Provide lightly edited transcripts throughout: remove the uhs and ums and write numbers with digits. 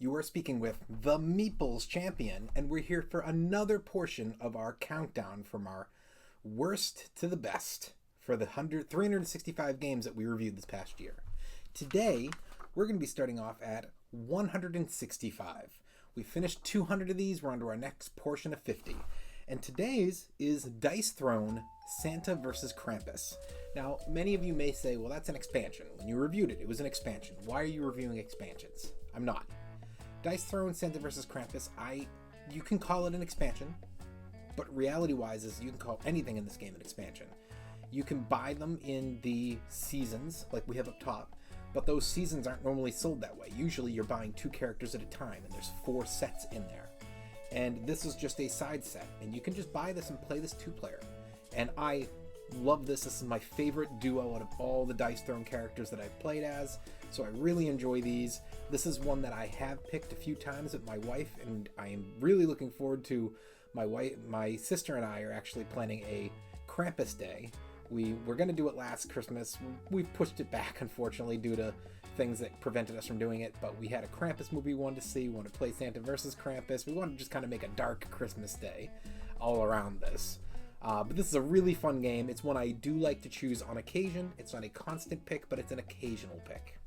You are speaking with the Meeple's champion, and we're here for another portion of our countdown from our worst to the best for the 365 games that we reviewed this past year. Today, we're going to be starting off at 165. We finished 200 of these, we're on to our next portion of 50. And today's is Dice Throne Santa vs. Krampus. Now, many of you may say, well, that's an expansion. When you reviewed it, it was an expansion. Why are you reviewing expansions? I'm not. Dice Throne Santa vs. Krampus, you can call it an expansion, but reality-wise is you can call anything in this game an expansion. You can buy them in the seasons, like we have up top, but those seasons aren't normally sold that way. Usually you're buying 2 characters at a time, and there's 4 sets in there. And this is just a side set, and you can just buy this and play this 2-player. And I love this. This is my favorite duo out of all the Dice Throne characters that I've played as, so I really enjoy these. This is one that I have picked a few times with my wife, and I am really looking forward to my sister and I are actually planning a Krampus Day. We were going to do it last Christmas. We've pushed it back, unfortunately, due to things that prevented us from doing it, but we had a Krampus movie we wanted to see. We wanted to play Santa versus Krampus. We wanted to just kind of make a dark Christmas day all around this. But this is a really fun game. It's one I do like to choose on occasion. It's not a constant pick, but it's an occasional pick.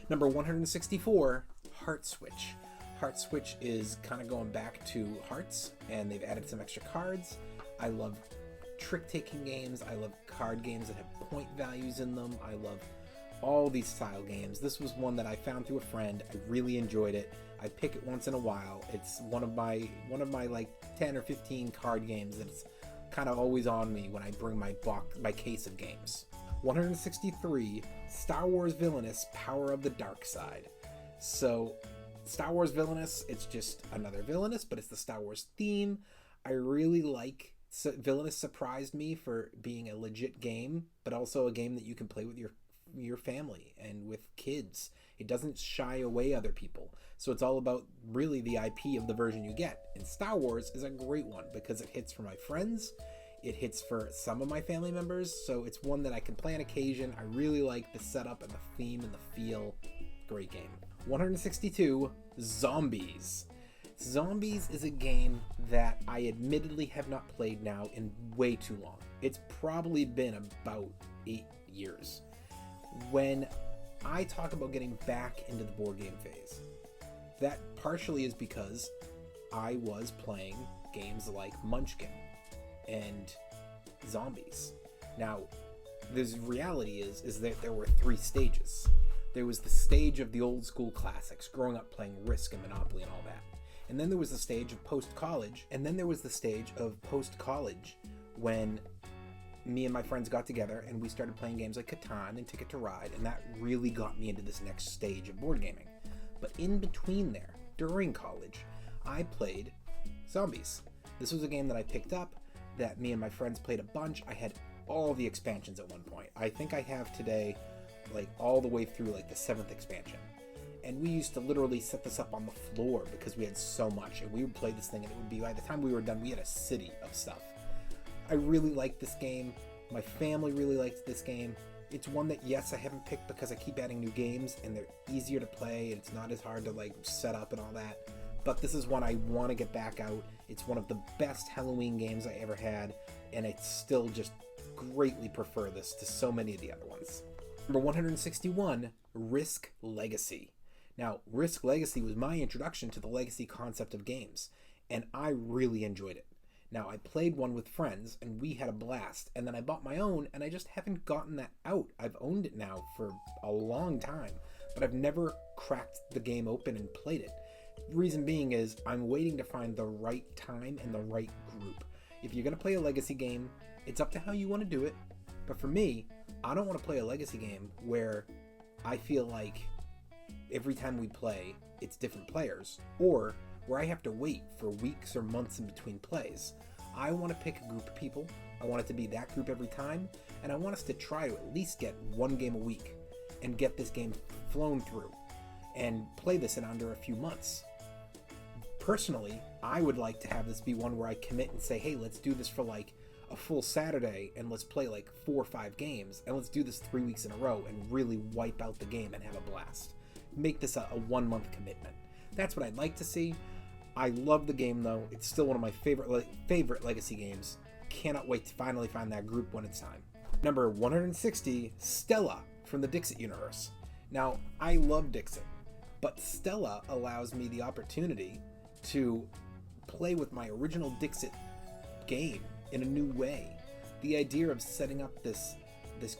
Number 164, Heart Switch. Heart Switch is kind of going back to Hearts, and they've added some extra cards. I love trick-taking games. I love card games that have point values in them. I love all these style games. This was one that I found through a friend. I really enjoyed it. I pick it once in a while. It's one of my like 10 or 15 card games that's kind of always on me when I bring my case of games. 163, Star Wars Villainous Power of the Dark Side. So Star Wars Villainous, it's just another Villainous, but it's the Star Wars theme. I really like Villainous. Surprised me for being a legit game, but also a game that you can play with your family and with kids. It doesn't shy away other people. So it's all about really the IP of the version you get. And Star Wars is a great one because it hits for my friends. It hits for some of my family members. So it's one that I can play on occasion. I really like the setup and the theme and the feel. Great game. 162, Zombies. Zombies is a game that I admittedly have not played now in way too long. It's probably been about 8 years. When I talk about getting back into the board game phase, that partially is because I was playing games like Munchkin and Zombies. Now, the reality is that there were 3 stages. There was the stage of the old school classics, growing up playing Risk and Monopoly and all that. And then there was the stage of post-college, and then there was the stage of post-college when me and my friends got together and we started playing games like Catan and Ticket to Ride, and that really got me into this next stage of board gaming. But in between there, during college, I played Zombies. This was a game that I picked up, that me and my friends played a bunch. I had all the expansions at one point. I think I have today, like all the way through like the 7th expansion. And we used to literally set this up on the floor because we had so much, and we would play this thing and it would be, by the time we were done, we had a city of stuff. I really liked this game. My family really liked this game. It's one that, yes, I haven't picked because I keep adding new games and they're easier to play and it's not as hard to like set up and all that. But this is one I want to get back out. It's one of the best Halloween games I ever had, and I still just greatly prefer this to so many of the other ones. Number 161, Risk Legacy. Now, Risk Legacy was my introduction to the legacy concept of games, and I really enjoyed it. Now, I played one with friends, and we had a blast, and then I bought my own, and I just haven't gotten that out. I've owned it now for a long time, but I've never cracked the game open and played it. The reason being is I'm waiting to find the right time and the right group. If you're going to play a legacy game, it's up to how you want to do it, but for me, I don't want to play a legacy game where I feel like every time we play, it's different players, or where I have to wait for weeks or months in between plays. I want to pick a group of people. I want it to be that group every time, and I want us to try to at least get one game a week and get this game flown through and play this in under a few months. Personally, I would like to have this be one where I commit and say, hey, let's do this for like a full Saturday and let's play like 4 or 5 games and let's do this 3 weeks in a row and really wipe out the game and have a blast. Make this a 1 month commitment. That's what I'd like to see. I love the game though. It's still one of my favorite Legacy games. Cannot wait to finally find that group when it's time. Number 160, Stella from the Dixit universe. Now, I love Dixit, but Stella allows me the opportunity to play with my original Dixit game in a new way. The idea of setting up this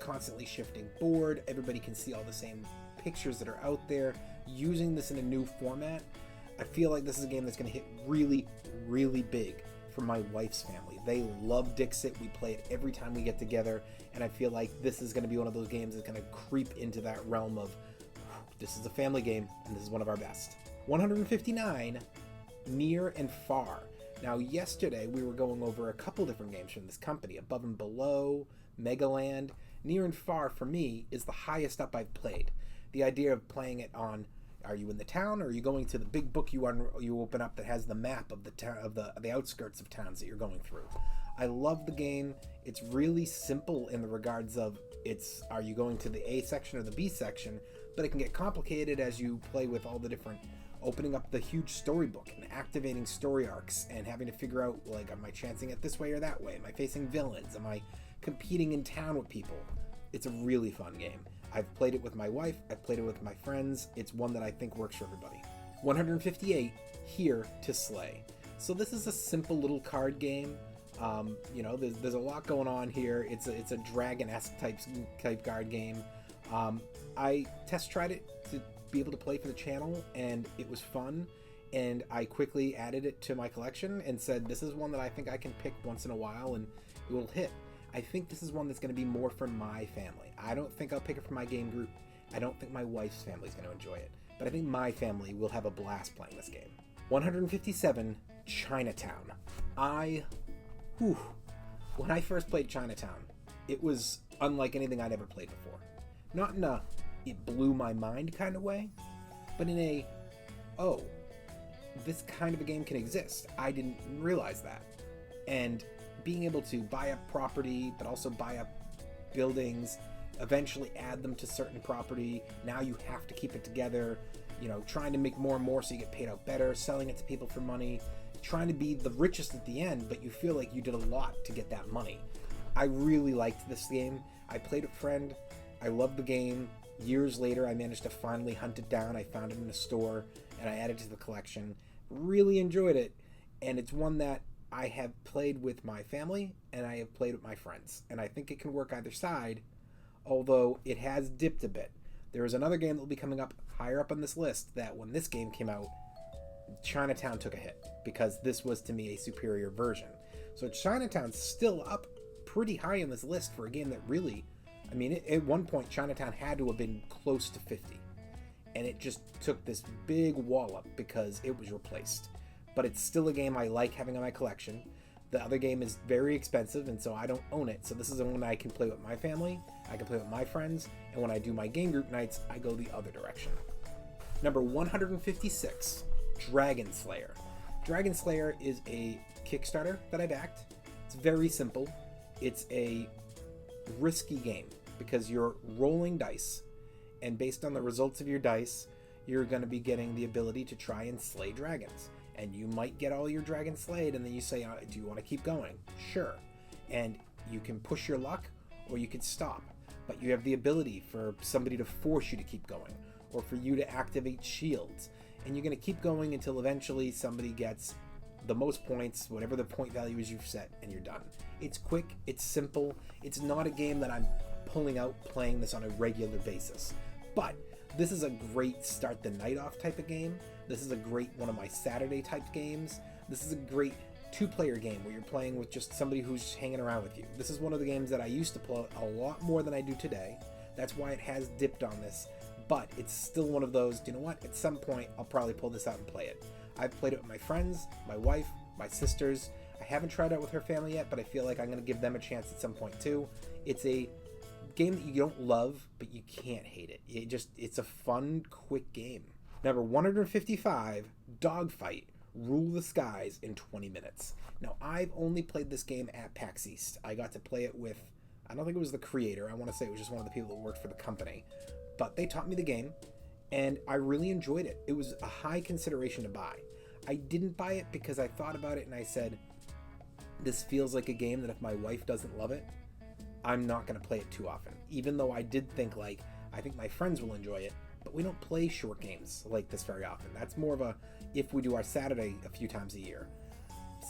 constantly shifting board, everybody can see all the same pictures that are out there, using this in a new format. I feel like this is a game that's going to hit really, really big for my wife's family. They love Dixit. We play it every time we get together, and I feel like this is going to be one of those games that's going to creep into that realm of, this is a family game, and this is one of our best. 159, Near and Far. Now, yesterday we were going over a couple different games from this company, Above and Below, Megaland. Near and Far, for me, is the highest up I've played. The idea of playing it on, are you in the town, or are you going to the big book you open up that has the map of the town, of the outskirts of towns that you're going through. I love the game. It's really simple in the regards of are you going to the A section or the B section, but it can get complicated as you play with all the different, opening up the huge storybook and activating story arcs and having to figure out, like, am I chancing it this way or that way? Am I facing villains? Am I competing in town with people? It's a really fun game. I've played it with my wife. I've played it with my friends. It's one that I think works for everybody. 158, Here to Slay. So this is a simple little card game. There's a lot going on here. It's a dragon-esque type card game. I test tried it to be able to play for the channel, and it was fun. And I quickly added it to my collection and said, this is one that I think I can pick once in a while and it will hit. I think this is one that's going to be more for my family. I don't think I'll pick it for my game group. I don't think my wife's family is going to enjoy it. But I think my family will have a blast playing this game. 157, Chinatown. When I first played Chinatown, it was unlike anything I'd ever played before. Not in a, it blew my mind kind of way, but in a, oh, this kind of a game can exist. I didn't realize that. And being able to buy up property, but also buy up buildings, eventually add them to certain property. Now you have to keep it together, trying to make more and more so you get paid out better, selling it to people for money, trying to be the richest at the end, but you feel like you did a lot to get that money. I really liked this game. I played with a friend. I loved the game. Years later, I managed to finally hunt it down. I found it in a store, and I added it to the collection. Really enjoyed it, and it's one that I have played with my family, and I have played with my friends, and I think it can work either side, although it has dipped a bit. There is another game that will be coming up higher up on this list that when this game came out, Chinatown took a hit, because this was, to me, a superior version. So Chinatown's still up pretty high on this list for a game that really, at one point, Chinatown had to have been close to 50, and it just took this big wallop because it was replaced. But it's still a game I like having in my collection. The other game is very expensive, and so I don't own it. So this is the one I can play with my family, I can play with my friends, and when I do my game group nights, I go the other direction. Number 156, Dragon Slayer. Dragon Slayer is a Kickstarter that I backed. It's very simple. It's a risky game because you're rolling dice, and based on the results of your dice, you're going to be getting the ability to try and slay dragons. And you might get all your dragons slayed, and then you say, do you want to keep going? Sure. And you can push your luck, or you could stop. But you have the ability for somebody to force you to keep going, or for you to activate shields. And you're going to keep going until eventually somebody gets the most points, whatever the point value is you've set, and you're done. It's quick, it's simple. It's not a game that I'm pulling out playing this on a regular basis. But this is a great start the night off type of game. This is a great one of my Saturday type games. This is a great two-player game where you're playing with just somebody who's hanging around with you. This is one of the games that I used to play a lot more than I do today. That's why it has dipped on this. But it's still one of those, you know what? At some point, I'll probably pull this out and play it. I've played it with my friends, my wife, my sisters. I haven't tried it out with her family yet, but I feel like I'm going to give them a chance at some point too. It's a game that you don't love, but you can't hate it. It's a fun, quick game. Number 155, Dogfight, Rule the Skies in 20 minutes. Now, I've only played this game at PAX East. I got to play it with, I don't think it was the creator. I want to say it was just one of the people that worked for the company. But they taught me the game, and I really enjoyed it. It was a high consideration to buy. I didn't buy it because I thought about it and I said, this feels like a game that if my wife doesn't love it, I'm not going to play it too often. Even though I did think, like, I think my friends will enjoy it, but we don't play short games like this very often. That's more of a, if we do our Saturday a few times a year.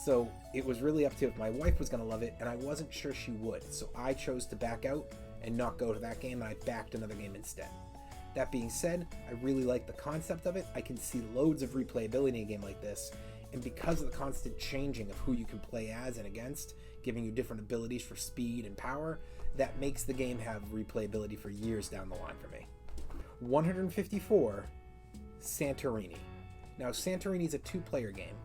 So it was really up to if my wife was going to love it, and I wasn't sure she would. So I chose to back out and not go to that game, and I backed another game instead. That being said, I really like the concept of it. I can see loads of replayability in a game like this, and because of the constant changing of who you can play as and against, giving you different abilities for speed and power, that makes the game have replayability for years down the line for me. 154, Santorini. Now, Santorini is a 2-player game.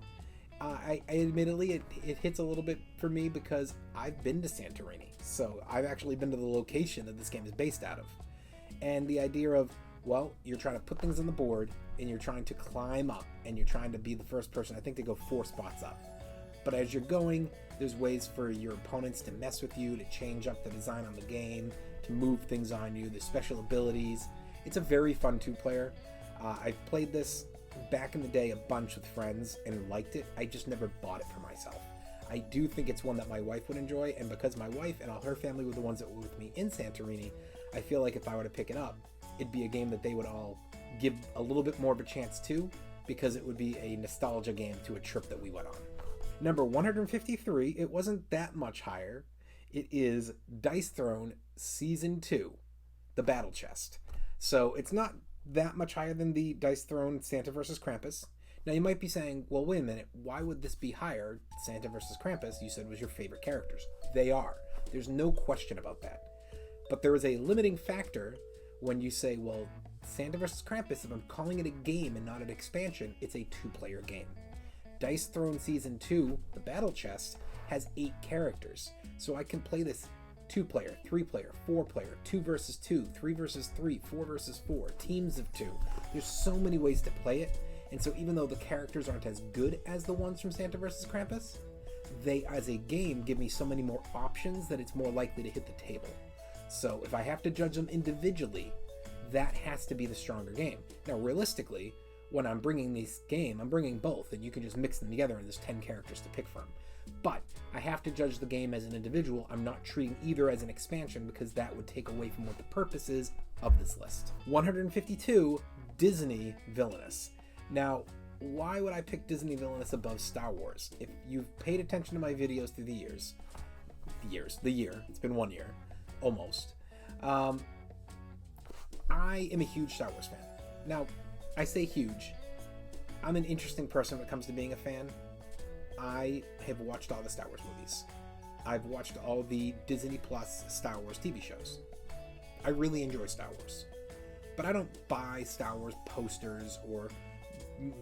I admittedly, it hits a little bit for me because I've been to Santorini. So I've actually been to the location that this game is based out of. And the idea of, well, you're trying to put things on the board and you're trying to climb up and you're trying to be the first person, I think, to go 4 spots up. But as you're going, there's ways for your opponents to mess with you, to change up the design on the game, to move things on you. There's special abilities. It's a very fun 2-player. I've played this back in the day a bunch with friends and liked it. I just never bought it for myself. I do think it's one that my wife would enjoy, and because my wife and all her family were the ones that were with me in Santorini, I feel like if I were to pick it up, it'd be a game that they would all give a little bit more of a chance to, because it would be a nostalgia game to a trip that we went on. Number 153, it wasn't that much higher. It is Dice Throne Season 2, The Battle Chest. So it's not that much higher than the Dice Throne Santa vs. Krampus. Now you might be saying, well, wait a minute, why would this be higher? Santa vs. Krampus, you said, was your favorite characters. They are. There's no question about that. But there is a limiting factor when you say, well, Santa vs. Krampus, if I'm calling it a game and not an expansion, it's a 2-player game. Dice Throne Season 2, The Battle Chest, has 8 characters. So I can play this 2-player, 3-player, 4-player, 2 versus 2, 3 versus 3, 4 versus 4, teams of 2. There's so many ways to play it, and so even though the characters aren't as good as the ones from Santa vs. Krampus, they, as a game, give me so many more options that it's more likely to hit the table. So if I have to judge them individually, that has to be the stronger game. Now, realistically, when I'm bringing this game, I'm bringing both, and you can just mix them together and there's 10 characters to pick from. But I have to judge the game as an individual. I'm not treating either as an expansion because that would take away from what the purpose is of this list. 152, Disney Villainous. Now, why would I pick Disney Villainous above Star Wars? If you've paid attention to my videos through the year, it's been 1 year, almost. I am a huge Star Wars fan. Now, I say huge. I'm an interesting person when it comes to being a fan. I have watched all the Star Wars movies. I've watched all the Disney Plus Star Wars TV shows. I really enjoy Star Wars. But I don't buy Star Wars posters or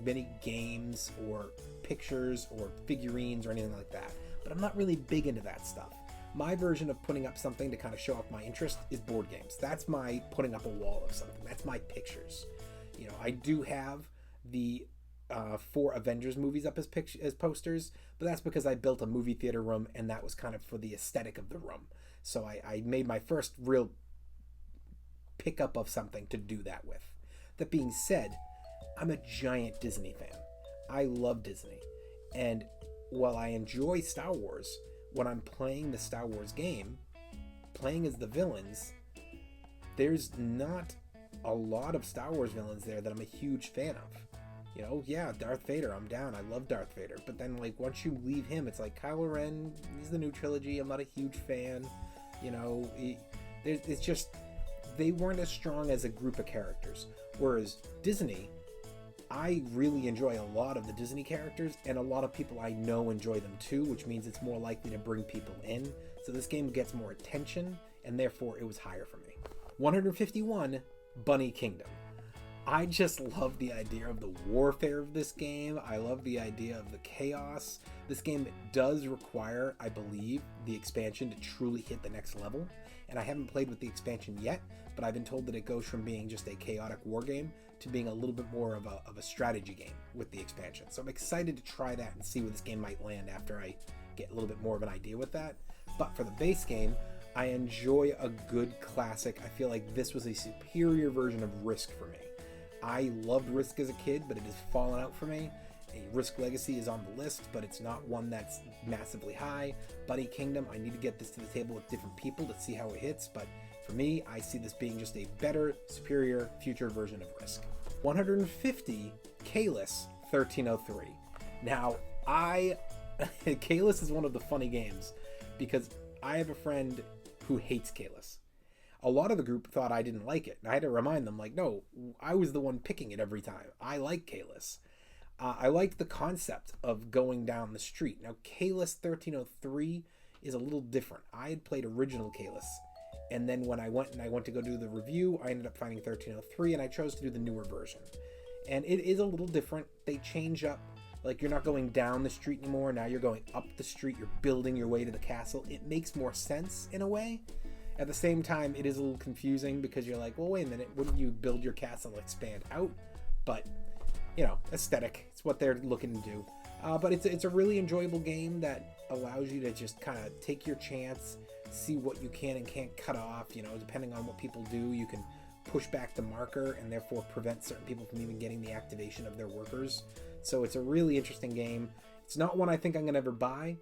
many games or pictures or figurines or anything like that. But I'm not really big into that stuff. My version of putting up something to kind of show off my interest is board games. That's my putting up a wall of something. That's my pictures. You know, I do have the 4 Avengers movies up as posters, but that's because I built a movie theater room and that was kind of for the aesthetic of the room. So I made my first real pickup of something to do that with. That being said, I'm a giant Disney fan. I love Disney. And while I enjoy Star Wars, when I'm playing the Star Wars game, playing as the villains, there's not a lot of Star Wars villains there that I'm a huge fan of. You know, yeah, Darth Vader, I'm down. I love Darth Vader. But then, like, once you leave him, it's like Kylo Ren, he's the new trilogy. I'm not a huge fan. You know, it's just, they weren't as strong as a group of characters. Whereas Disney, I really enjoy a lot of the Disney characters, and a lot of people I know enjoy them too, which means it's more likely to bring people in. So this game gets more attention, and therefore it was higher for me. 151, Bunny Kingdom. I just love the idea of the warfare of this game. I love the idea of the chaos. This game does require, I believe, the expansion to truly hit the next level. And I haven't played with the expansion yet, but I've been told that it goes from being just a chaotic war game to being a little bit more of a strategy game with the expansion. So I'm excited to try that and see where this game might land after I get a little bit more of an idea with that. But for the base game, I enjoy a good classic. I feel like this was a superior version of Risk for me. I loved Risk as a kid, but it has fallen out for me. A Risk Legacy is on the list, but it's not one that's massively high. Buddy Kingdom, I need to get this to the table with different people to see how it hits, but for me, I see this being just a better, superior, future version of Risk. 150, Kalis 1303. Now, Kalis is one of the funny games because I have a friend who hates Kalis. A lot of the group thought I didn't like it. And I had to remind them, like, no, I was the one picking it every time. I like Kalis. I like the concept of going down the street. Now, Kalis 1303 is a little different. I had played original Kalis, and then when I went to go do the review, I ended up finding 1303, and I chose to do the newer version. And it is a little different. They change up, like, you're not going down the street anymore. Now you're going up the street. You're building your way to the castle. It makes more sense in a way. At the same time, it is a little confusing because you're like, well, wait a minute, wouldn't you build your castle and expand out? But, you know, aesthetic, it's what they're looking to do. But it's a really enjoyable game that allows you to just kind of take your chance, see what you can and can't cut off. You know, depending on what people do, you can push back the marker and therefore prevent certain people from even getting the activation of their workers. So it's a really interesting game. It's not one I think I'm going to ever buy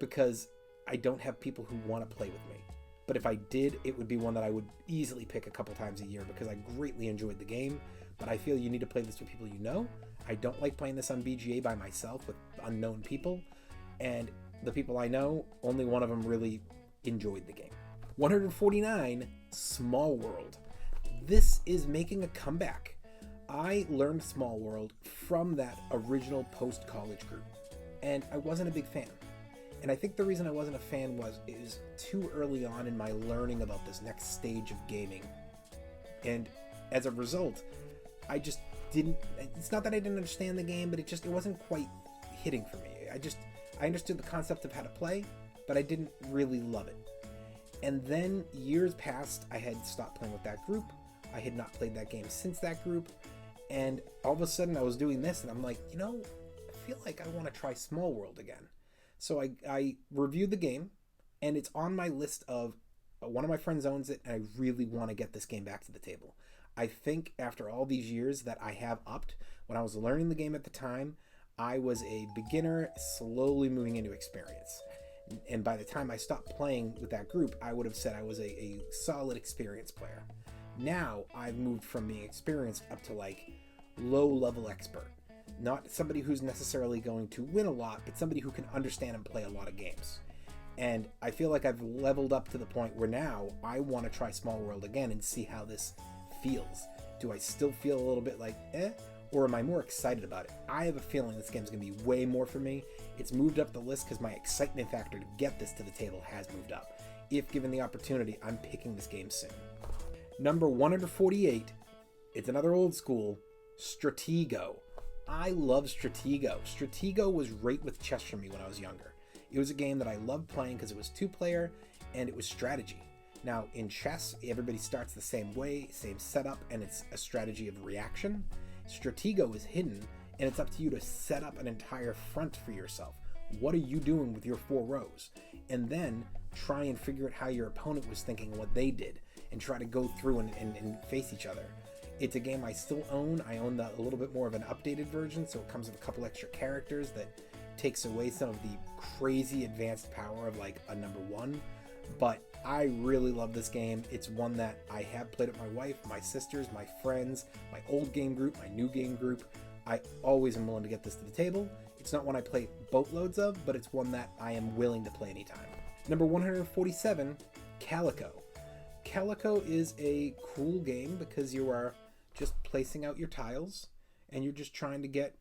because I don't have people who want to play with me. But if I did, it would be one that I would easily pick a couple times a year because I greatly enjoyed the game. But I feel you need to play this with people you know. I don't like playing this on BGA by myself with unknown people. And the people I know, only one of them really enjoyed the game. 149, Small World. This is making a comeback. I learned Small World from that original post-college group. And I wasn't a big fan. And I think the reason I wasn't a fan was it was too early on in my learning about this next stage of gaming. And as a result, I just didn't, it's not that I didn't understand the game, but it wasn't quite hitting for me. I understood the concept of how to play, but I didn't really love it. And then years passed, I had stopped playing with that group. I had not played that game since that group. And all of a sudden I was doing this and I'm like, you know, I feel like I want to try Small World again. So I reviewed the game, and it's on my list of one of my friends owns it, and I really want to get this game back to the table. I think after all these years that I have upped. When I was learning the game at the time, I was a beginner slowly moving into experience. And by the time I stopped playing with that group, I would have said I was a solid experienced player. Now I've moved from being experienced up to like low-level expert. Not somebody who's necessarily going to win a lot, but somebody who can understand and play a lot of games. And I feel like I've leveled up to the point where now I want to try Small World again and see how this feels. Do I still feel a little bit like, or am I more excited about it? I have a feeling this game's going to be way more for me. It's moved up the list because my excitement factor to get this to the table has moved up. If given the opportunity, I'm picking this game soon. Number 148, it's another old school, Stratego. I love Stratego. Stratego was right with chess for me when I was younger. It was a game that I loved playing because it was two-player and it was strategy. Now, in chess, everybody starts the same way, same setup, and it's a strategy of reaction. Stratego is hidden, and it's up to you to set up an entire front for yourself. What are you doing with your 4 rows? And then try and figure out how your opponent was thinking and what they did, and try to go through and face each other. It's a game I still own. I own a little bit more of an updated version, so it comes with a couple extra characters that takes away some of the crazy advanced power of like a number 1. But I really love this game. It's one that I have played with my wife, my sisters, my friends, my old game group, my new game group. I always am willing to get this to the table. It's not one I play boatloads of, but it's one that I am willing to play anytime. Number 147, Calico. Calico is a cool game because you are just placing out your tiles and you're just trying to get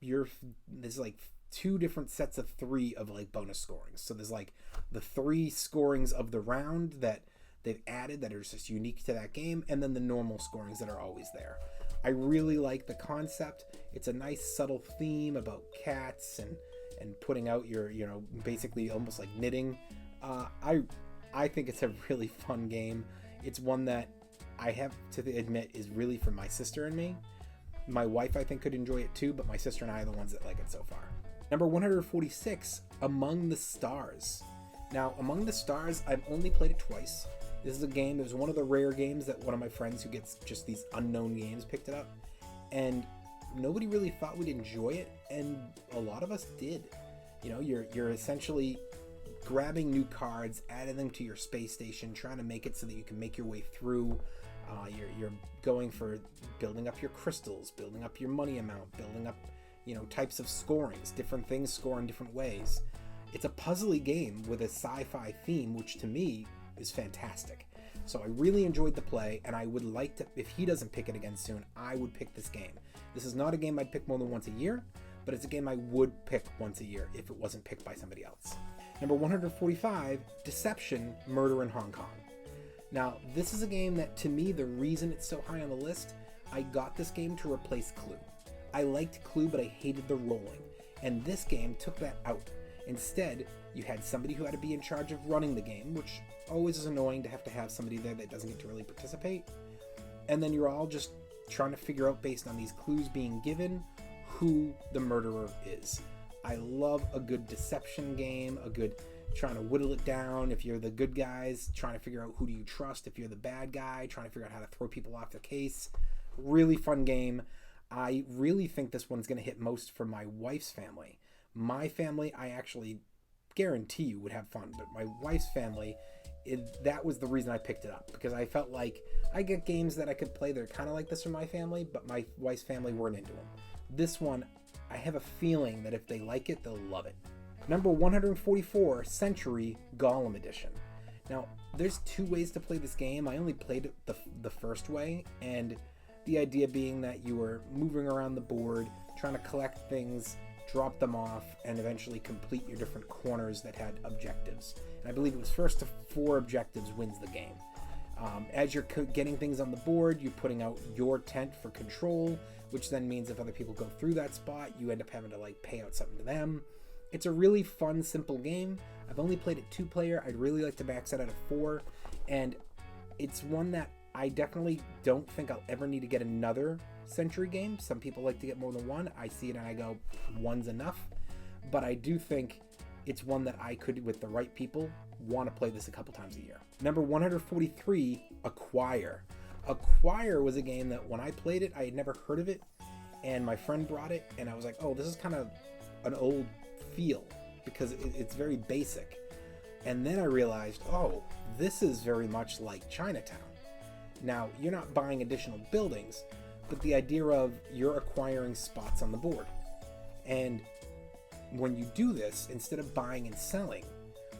there's like 2 different sets of 3 of like bonus scorings. So there's like the 3 scorings of the round that they've added that are just unique to that game, and then the normal scorings that are always there. I really like the concept. It's a nice subtle theme about cats and putting out your, basically almost like knitting. I think it's a really fun game. It's one that I have to admit is really for my sister and me. My wife, I think, could enjoy it too, but my sister and I are the ones that like it so far. Number 146, Among the Stars. Now, Among the Stars, I've only played it twice. This is a game, it was one of the rare games that one of my friends who gets just these unknown games picked it up. And nobody really thought we'd enjoy it, and a lot of us did. You know, you're essentially grabbing new cards, adding them to your space station, trying to make it so that you can make your way through. You're going for building up your crystals, building up your money amount, building up, you know, types of scorings. Different things score in different ways. It's a puzzly game with a sci-fi theme, which to me is fantastic. So I really enjoyed the play, and I would like to, if he doesn't pick it again soon, I would pick this game. This is not a game I'd pick more than once a year, but it's a game I would pick once a year if it wasn't picked by somebody else. Number 145, Deception, Murder in Hong Kong. Now, this is a game that, to me, the reason it's so high on the list, I got this game to replace Clue. I liked Clue, but I hated the rolling, and this game took that out. Instead, you had somebody who had to be in charge of running the game, which always is annoying to have somebody there that doesn't get to really participate. And then you're all just trying to figure out, based on these clues being given, who the murderer is. I love a good deception game, a good trying to whittle it down. If you're the good guys, trying to figure out who do you trust. If you're the bad guy, trying to figure out how to throw people off the case. Really fun game. I really think this one's going to hit most for my wife's family. My family, I actually guarantee you would have fun, but my wife's family, that was the reason I picked it up, because I felt like I get games that I could play that are kind of like this for my family, but my wife's family weren't into them. This one, I have a feeling that if they like it, they'll love it. Number 144, Century Golem Edition. Now, there's two ways to play this game. I only played it the first way, and the idea being that you were moving around the board, trying to collect things, drop them off, and eventually complete your different corners that had objectives. And I believe it was first to 4 objectives wins the game. As you're getting things on the board, you're putting out your tent for control, which then means if other people go through that spot, you end up having to like pay out something to them. It's a really fun, simple game. I've only played it 2-player. I'd really like to max it out at 4, and it's one that I definitely don't think I'll ever need to get another Century game. Some people like to get more than one. I see it and I go, one's enough. But I do think it's one that I could, with the right people, want to play this a couple times a year. Number 143, Acquire. Acquire was a game that when I played it, I had never heard of it, and my friend brought it, and I was like, oh, this is kind of an old feel, because it's very basic. And then I realized, oh, this is very much like Chinatown. Now, you're not buying additional buildings, but the idea of you're acquiring spots on the board. And when you do this, instead of buying and selling,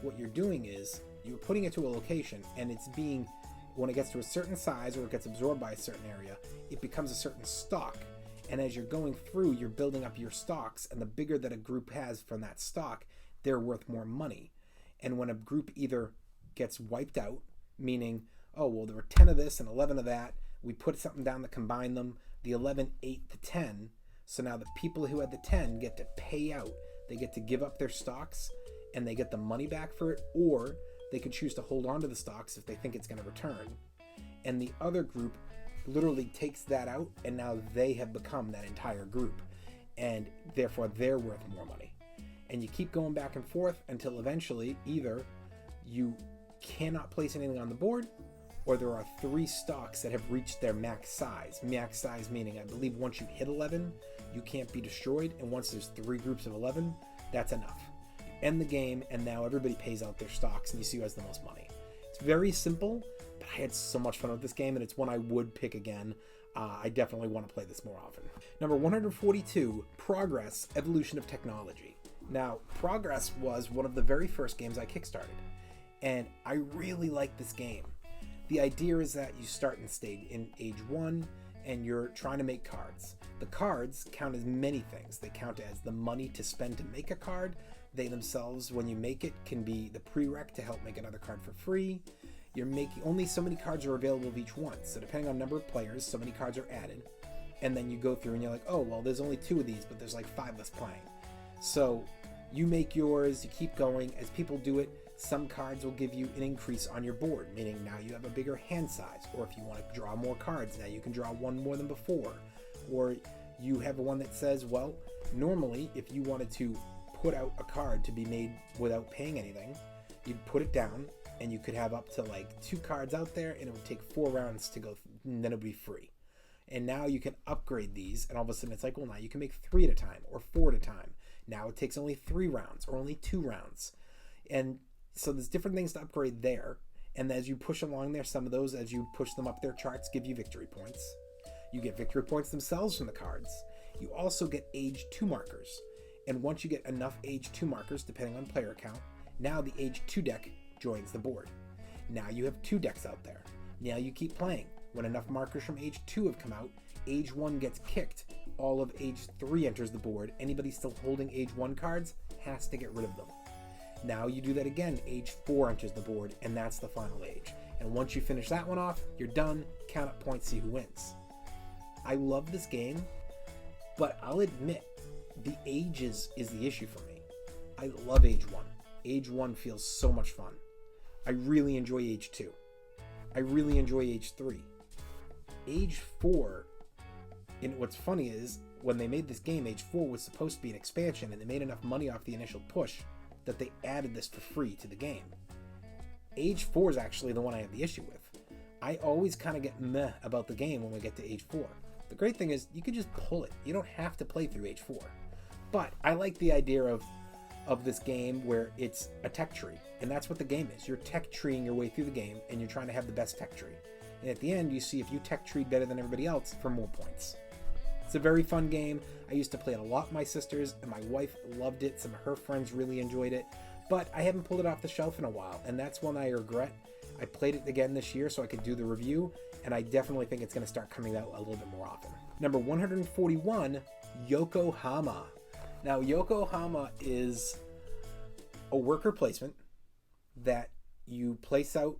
what you're doing is you're putting it to a location, and it's being, when it gets to a certain size or it gets absorbed by a certain area, it becomes a certain stock. And as you're going through, you're building up your stocks, and the bigger that a group has from that stock, they're worth more money. And when a group either gets wiped out, meaning, oh, well, there were 10 of this and 11 of that, we put something down to combine them, the 11 ate the 10, so now the people who had the 10 get to pay out. They get to give up their stocks, and they get the money back for it, or they could choose to hold on to the stocks if they think it's going to return. And the other group literally takes that out, and now they have become that entire group, and therefore they're worth more money. And you keep going back and forth until eventually either you cannot place anything on the board, or there are 3 stocks that have reached their max size. Max size meaning, I believe, once you hit 11, you can't be destroyed, and once there's 3 groups of 11, that's enough. You end the game, and now everybody pays out their stocks, and you see who has the most money. It's very simple, but I had so much fun with this game, and it's one I would pick again. I definitely want to play this more often. Number 142, Progress, Evolution of Technology. Now, Progress was one of the very first games I kickstarted, and I really like this game. The idea is that you start in age 1, and you're trying to make cards. The cards count as many things. They count as the money to spend to make a card. They themselves, when you make it, can be the prereq to help make another card for free. You're making, only so many cards are available of each one. So depending on number of players, so many cards are added. And then you go through and you're like, oh, well, there's only 2 of these, but there's like 5 less playing. So you make yours, you keep going. As people do it, some cards will give you an increase on your board, meaning now you have a bigger hand size. Or if you want to draw more cards, now you can draw 1 more than before. Or you have one that says, well, normally if you wanted to put out a card to be made without paying anything, you'd put it down, and you could have up to like 2 cards out there, and it would take 4 rounds to go, and then it would be free. And now you can upgrade these, and all of a sudden it's like, well, now you can make 3 at a time or 4 at a time. Now it takes only 3 rounds or only 2 rounds. And so there's different things to upgrade there. And as you push along there, some of those, as you push them up their charts, give you victory points. You get victory points themselves from the cards. You also get age 2 markers. And once you get enough age 2 markers, depending on player count, now the age 2 deck joins the board. Now you have 2 decks out there. Now you keep playing. When enough markers from age 2 have come out, age 1 gets kicked. All of age 3 enters the board. Anybody still holding age 1 cards has to get rid of them. Now you do that again. Age 4 enters the board, and that's the final age. And once you finish that one off, you're done. Count up points, see who wins. I love this game, but I'll admit, the ages is the issue for me. I love age 1. Age 1 feels so much fun. I really enjoy age 2. I really enjoy age 3. Age 4, and what's funny is, when they made this game, age 4 was supposed to be an expansion, and they made enough money off the initial push that they added this for free to the game. Age 4 is actually the one I have the issue with. I always kind of get meh about the game when we get to age 4. The great thing is, you can just pull it. You don't have to play through age 4. But I like the idea of this game where it's a tech tree, and that's what the game is. You're tech treeing your way through the game, and you're trying to have the best tech tree. And at the end, you see if you tech treed better than everybody else for more points. It's a very fun game. I used to play it a lot with my sisters, and my wife loved it. Some of her friends really enjoyed it, but I haven't pulled it off the shelf in a while, and that's one I regret. I played it again this year so I could do the review, and I definitely think it's going to start coming out a little bit more often. Number 141, Yokohama. Now, Yokohama is a worker placement that you place out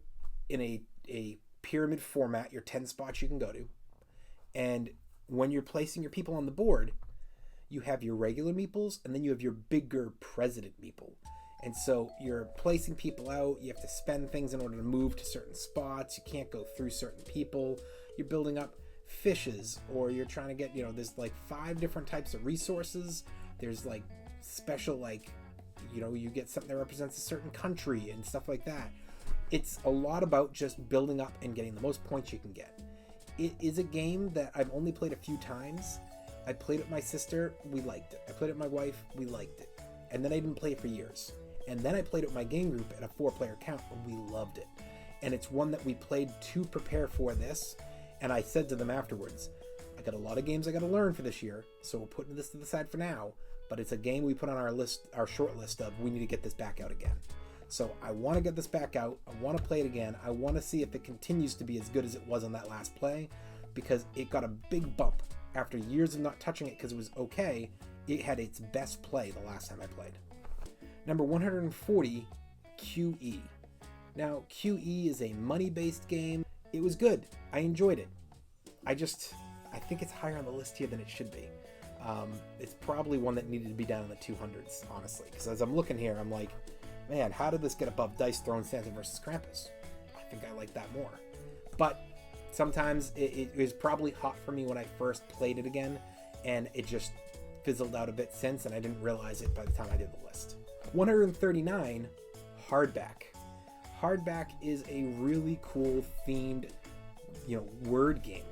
in a pyramid format, your 10 spots you can go to. And when you're placing your people on the board, you have your regular meeples, and then you have your bigger president meeple. And so you're placing people out, you have to spend things in order to move to certain spots, you can't go through certain people, you're building up fishes, or you're trying to get, there's like 5 different types of resources. There's like special, you get something that represents a certain country and stuff like that. It's a lot about just building up and getting the most points you can get. It is a game that I've only played a few times. I played it with my sister, we liked it. I played it with my wife, we liked it. And then I didn't play it for years. And then I played it with my game group at a 4-player count, and we loved it. And it's one that we played to prepare for this. And I said to them afterwards, I got a lot of games I got to learn for this year, so we're putting this to the side for now. But it's a game we put on our list, our short list of, we need to get this back out again. So I want to get this back out. I want to play it again. I want to see if it continues to be as good as it was on that last play, because it got a big bump. After years of not touching it because it was okay, it had its best play the last time I played. Number 140, QE. Now, QE is a money-based game. It was good. I enjoyed it. I think it's higher on the list here than it should be. It's probably one that needed to be down in the 200s, honestly. Because as I'm looking here, I'm like, man, how did this get above Dice Throne Santa versus Krampus? I think I like that more. But sometimes it was probably hot for me when I first played it again, and it just fizzled out a bit since, and I didn't realize it by the time I did the list. 139, Hardback. Hardback is a really cool themed, word game.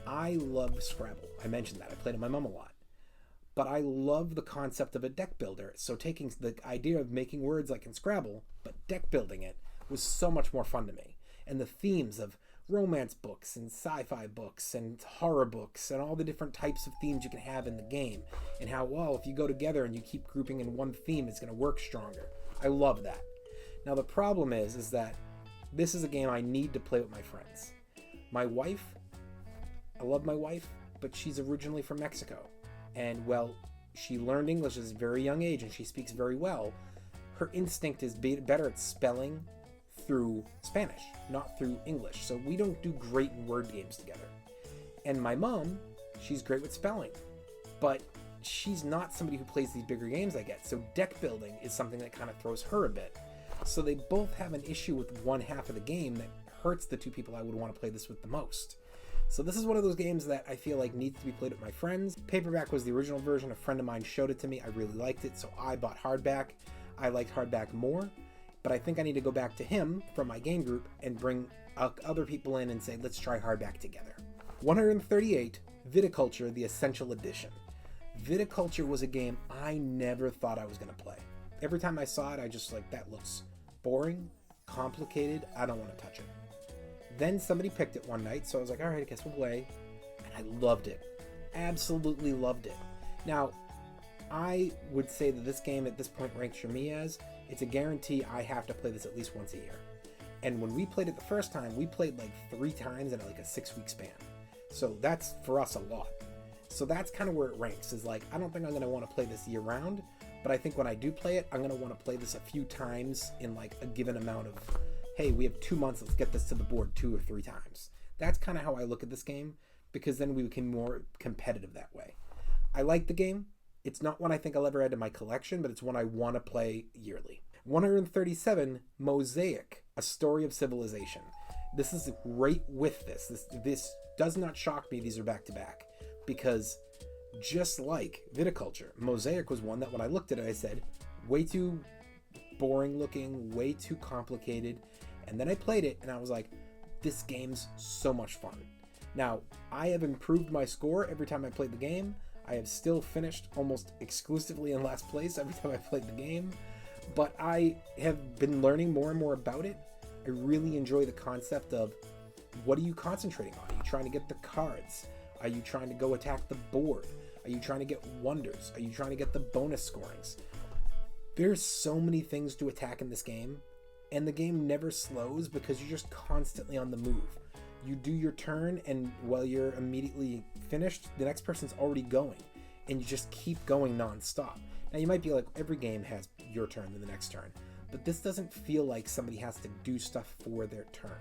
I love Scrabble. I mentioned that. I played it with my mom a lot. But I love the concept of a deck builder. So taking the idea of making words like in Scrabble, but deck building it was so much more fun to me. And the themes of romance books and sci-fi books and horror books and all the different types of themes you can have in the game. And how, well, if you go together and you keep grouping in one theme, it's going to work stronger. I love that. Now the problem is that this is a game I need to play with my friends. My wife, I love my wife, but she's originally from Mexico. And, well, she learned English at a very young age, and she speaks very well. Her instinct is better at spelling through Spanish, not through English. So we don't do great in word games together. And my mom, she's great with spelling. But she's not somebody who plays these bigger games I get. So deck building is something that kind of throws her a bit. So they both have an issue with one half of the game that hurts the two people I would want to play this with the most. So this is one of those games that I feel like needs to be played with my friends. Paperback was the original version. A friend of mine showed it to me. I really liked it, so I bought Hardback. I liked Hardback more, But I think I need to go back to him from my game group and bring other people in and say, let's try hardback together. 138, Viticulture, the Essential Edition. Viticulture was a game I never thought I was going to play. Every time I saw it, I just like, that looks boring, complicated, I don't want to touch it. Then somebody picked it one night, so I was like, all right, I guess we'll play. And I loved it. Absolutely loved it. Now, I would say that this game at this point ranks for me as, it's a guarantee I have to play this at least once a year. And when we played it the first time, we played like 3 times in like a 6-week span. So that's, for us, a lot. So that's kind of where it ranks, is like, I don't think I'm going to want to play this year round, but I think when I do play it, I'm going to want to play this a few times in like a given amount of, hey, we have 2 months, let's get this to the board 2 or 3 times. That's kind of how I look at this game, because then we become more competitive that way. I like the game. It's not one I think I'll ever add to my collection, but it's one I want to play yearly. 137, Mosaic, A Story of Civilization. This is right with this. This does not shock me these are back to back, because just like Viticulture, Mosaic was one that when I looked at it, I said, way too boring looking, way too complicated. And then I played it and I was like, this game's so much fun. Now, I have improved my score every time I played the game. I have still finished almost exclusively in last place every time I played the game, but I have been learning more and more about it. I really enjoy the concept of, what are you concentrating on? Are you trying to get the cards? Are you trying to go attack the board? Are you trying to get wonders? Are you trying to get the bonus scorings? There's so many things to attack in this game, and the game never slows because you're just constantly on the move. You do your turn, and while you're immediately finished, the next person's already going, and you just keep going non-stop. Now, you might be like, every game has your turn and the next turn, but this doesn't feel like somebody has to do stuff for their turn.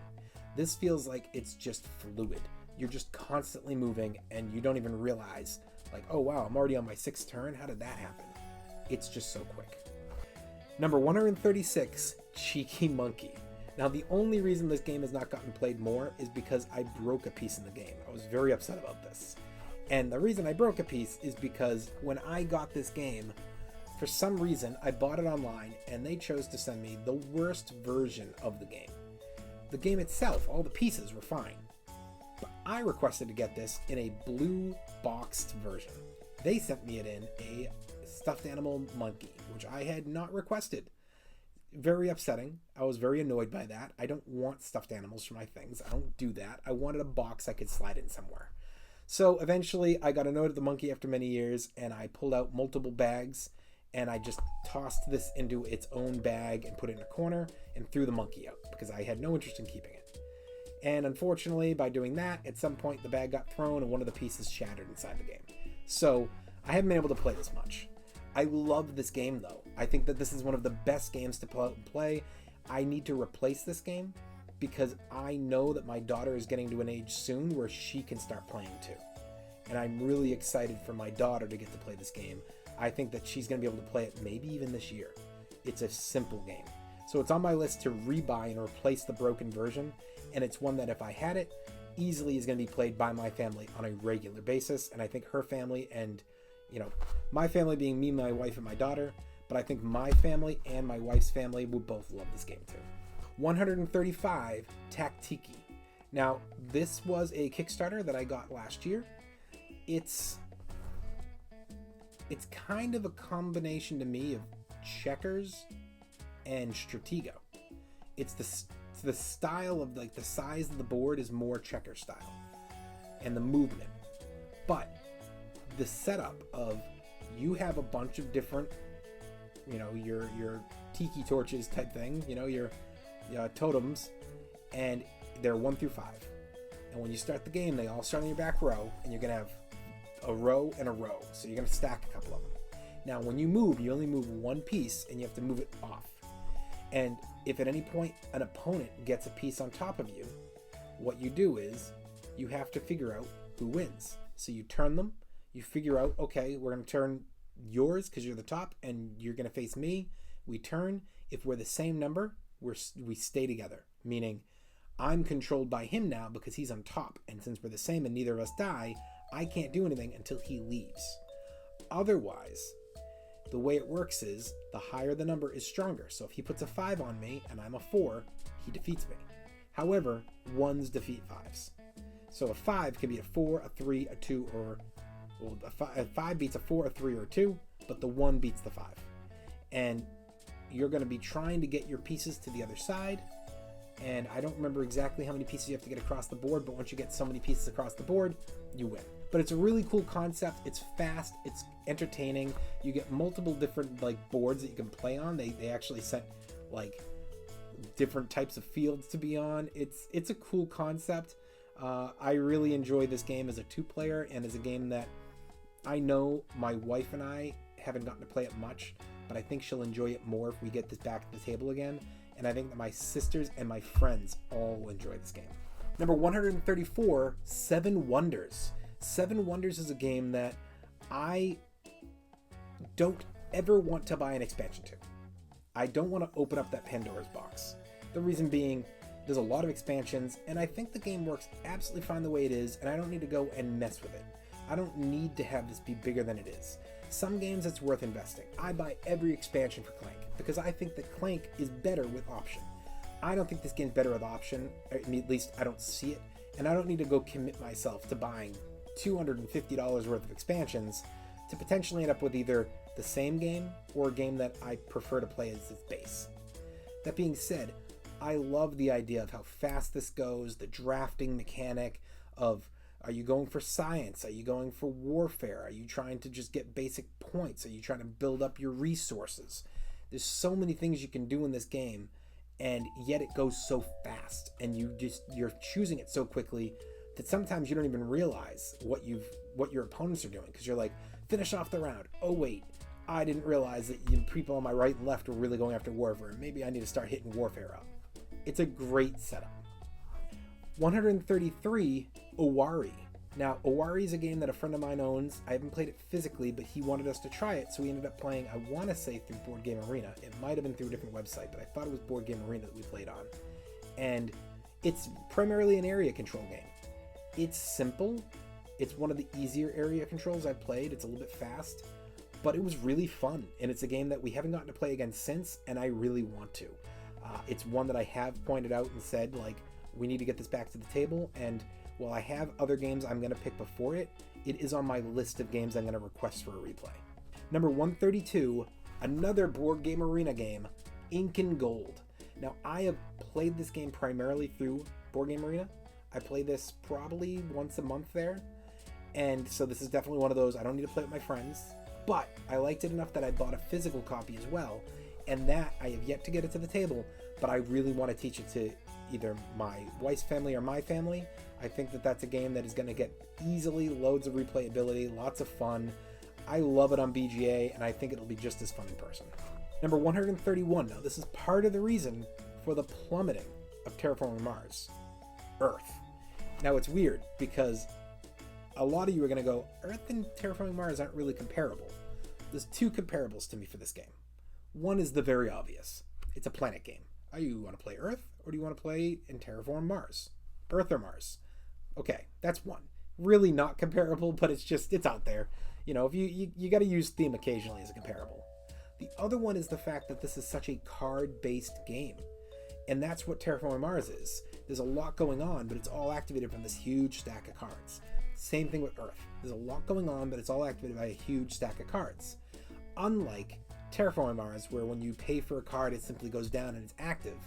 This feels like it's just fluid. You're just constantly moving, and you don't even realize, like, oh wow, I'm already on my 6th turn. How did that happen? It's just so quick. Number 136, Cheeky Monkey. Now, the only reason this game has not gotten played more is because I broke a piece in the game. I was very upset about this. And the reason I broke a piece is because when I got this game, for some reason, I bought it online, and they chose to send me the worst version of the game. The game itself, all the pieces were fine. But I requested to get this in a blue boxed version. They sent me it in a stuffed animal monkey, which I had not requested. Very upsetting. I was very annoyed by that. I don't want stuffed animals for my things. I don't do that. I wanted a box I could slide in somewhere. So eventually I got annoyed at the monkey after many years, and I pulled out multiple bags, and I just tossed this into its own bag and put it in a corner and threw the monkey out because I had no interest in keeping it. And unfortunately, by doing that, at some point the bag got thrown and one of the pieces shattered inside the game. So I haven't been able to play this much. I love this game though. I think that this is one of the best games to play. I need to replace this game because I know that my daughter is getting to an age soon where she can start playing too. And I'm really excited for my daughter to get to play this game. I think that she's going to be able to play it maybe even this year. It's a simple game. So it's on my list to rebuy and replace the broken version. And it's one that if I had it, easily is going to be played by my family on a regular basis. And I think her family and, my family being me, my wife, and my daughter, but I think my family and my wife's family would both love this game too. 135, Tactiki. Now, this was a Kickstarter that I got last year. It's kind of a combination to me of checkers and Stratego. It's the style of the size of the board is more checker style and the movement, but the setup of you have a bunch of different your tiki torches type thing, your totems, and they're 1 through 5, and when you start the game they all start on your back row, and you're gonna have a row and a row, so you're gonna stack a couple of them. Now when you move, you only move one piece and you have to move it off, and if at any point an opponent gets a piece on top of you, what you do is you have to figure out who wins. So you turn them, you figure out, okay, we're gonna turn yours because you're the top and you're gonna face me. We turn. If we're the same number, we stay together, meaning I'm controlled by him now because he's on top, and since we're the same and neither of us die, I can't do anything until he leaves. Otherwise, The way it works is the higher the number is stronger. So if he puts a 5 on me and I'm a 4, he defeats me. However, 1s defeat 5s. So a 5 can be a 4, a 3, a 2, or well, a 5 beats a 4, a 3, or a 2, but the 1 beats the 5. And you're going to be trying to get your pieces to the other side. And I don't remember exactly how many pieces you have to get across the board, but once you get so many pieces across the board, you win. But it's a really cool concept. It's fast. It's entertaining. You get multiple different boards that you can play on. They actually set different types of fields to be on. It's a cool concept. I really enjoy this game as a 2-player and as a game that I know my wife and I haven't gotten to play it much, but I think she'll enjoy it more if we get this back at the table again. And I think that my sisters and my friends all will enjoy this game. Number 134, 7 Wonders. 7 Wonders is a game that I don't ever want to buy an expansion to. I don't want to open up that Pandora's box. The reason being, there's a lot of expansions, and I think the game works absolutely fine the way it is, and I don't need to go and mess with it. I don't need to have this be bigger than it is. Some games it's worth investing. I buy every expansion for Clank because I think that Clank is better with option. I don't think this game's better with option, or at least I don't see it, and I don't need to go commit myself to buying $250 worth of expansions to potentially end up with either the same game or a game that I prefer to play as its base. That being said, I love the idea of how fast this goes, the drafting mechanic of, are you going for science? Are you going for warfare? Are you trying to just get basic points? Are you trying to build up your resources? There's so many things you can do in this game, and yet it goes so fast, and you're choosing it so quickly that sometimes you don't even realize what your opponents are doing, because you're like, finish off the round. Oh wait, I didn't realize that people on my right and left were really going after warfare. Maybe I need to start hitting warfare up. It's a great setup. 133, Owari. Now, Owari is a game that a friend of mine owns. I haven't played it physically, but he wanted us to try it, so we ended up playing, I want to say, through Board Game Arena. It might have been through a different website, but I thought it was Board Game Arena that we played on. And it's primarily an area control game. It's simple. It's one of the easier area controls I've played. It's a little bit fast, but it was really fun, and it's a game that we haven't gotten to play again since, and I really want to. It's one that I have pointed out and said, we need to get this back to the table, and while I have other games I'm going to pick before it, it is on my list of games I'm going to request for a replay. Number 132, another Board Game Arena game, Ink and Gold. Now, I have played this game primarily through Board Game Arena. I play this probably once a month there, and so this is definitely one of those, I don't need to play with my friends, but I liked it enough that I bought a physical copy as well, and that I have yet to get it to the table, but I really want to teach it to either my wife's family or my family. I think that that's a game that is going to get easily loads of replayability, lots of fun. I love it on BGA, and I think it'll be just as fun in person. Number 131. Now, this is part of the reason for the plummeting of Terraforming Mars. Earth. Now, it's weird, because a lot of you are going to go, Earth and Terraforming Mars aren't really comparable. There's 2 comparables to me for this game. One is the very obvious. It's a planet game. Do you want to play Earth, or do you want to play and terraform Mars? Earth or Mars? Okay, that's one. Really not comparable, but it's out there. If you got to use theme occasionally as a comparable. The other one is the fact that this is such a card-based game. And that's what Terraforming Mars is. There's a lot going on, but it's all activated from this huge stack of cards. Same thing with Earth. There's a lot going on, but it's all activated by a huge stack of cards. Unlike Terraforming Mars, where when you pay for a card, it simply goes down and it's active.